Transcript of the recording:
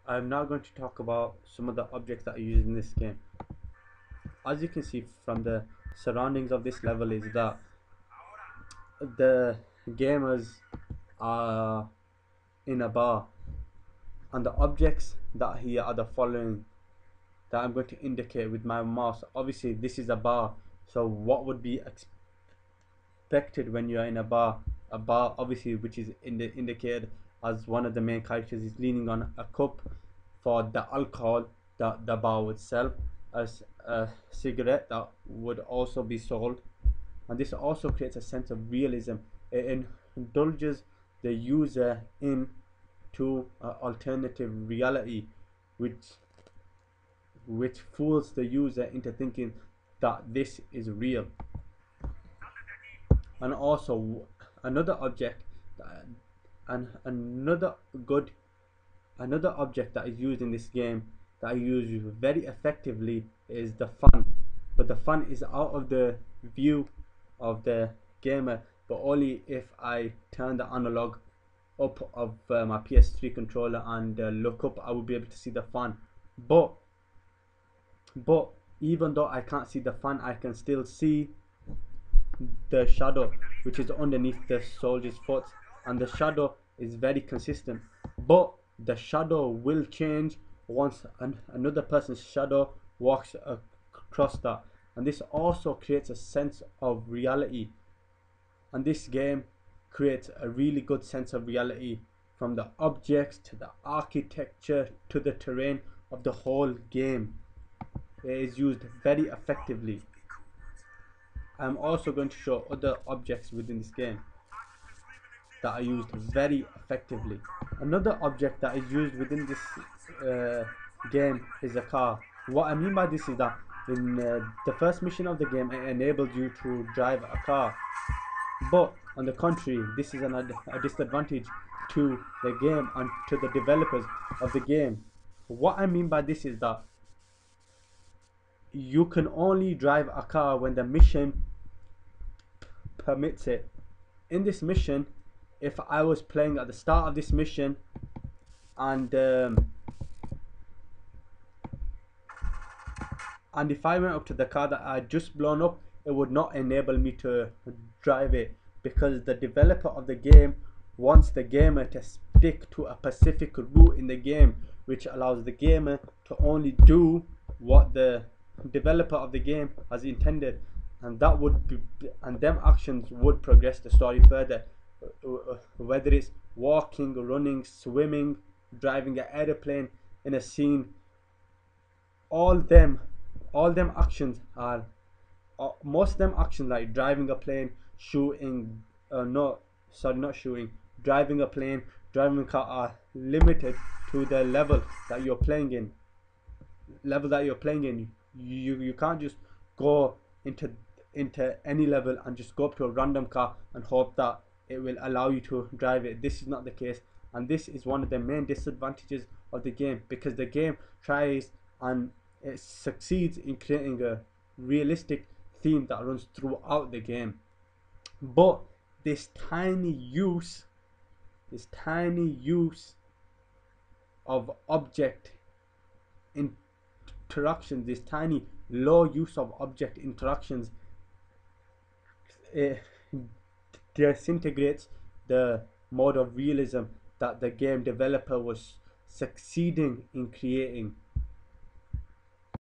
I'm now going to talk about some of the objects that are used in this game. As you can see from the surroundings of this level is that the gamers are in a bar, and the objects that here are the following that I'm going to indicate with my mouse. Obviously this is a bar, so what would be expected when you are in a bar obviously, which is indicated as one of the main characters is leaning on a cup for the alcohol that the bar would sell, as a cigarette that would also be sold. And this also creates a sense of realism. It indulges the user into alternative reality, which fools the user into thinking that this is real. And also another object and another object that is used in this game that I use very effectively is the fun. But the fun is out of the view of the gamer, but only if I turn the analog up of my PS3 controller and look up, I will be able to see the fun. But even though I can't see the fun, I can still see the shadow which is underneath the soldier's foot, and the shadow is very consistent, but the shadow will change once another person's shadow walks across that. And this also creates a sense of reality, and this game creates a really good sense of reality, from the objects to the architecture to the terrain of the whole game. It is used very effectively. I'm also going to show other objects within this game that are used very effectively. Another object that is used within this game is a car. What I mean by this is that in the first mission of the game, it enables you to drive a car, but on the contrary, this is a disadvantage to the game and to the developers of the game. What I mean by this is that you can only drive a car when the mission permits it. In this mission, if I was playing at the start of this mission and if I went up to the car that I had just blown up, it would not enable me to drive it, because the developer of the game wants the gamer to stick to a specific route in the game, which allows the gamer to only do what the developer of the game has intended, and that would be, and them actions would progress the story further, whether it's walking, running, swimming, driving an airplane in a scene. All them actions are most of them actions, like driving a plane, shooting, no, sorry, not shooting, driving a plane, driving a car, are limited to the level that you're playing in. You can't just go into any level and just go up to a random car and hope that it will allow you to drive it. This is not the case, and this is one of the main disadvantages of the game, because the game tries and it succeeds in creating a realistic theme that runs throughout the game. But this tiny use of object interactions, this tiny low use of object interactions, it disintegrates the mode of realism that the game developer was succeeding in creating.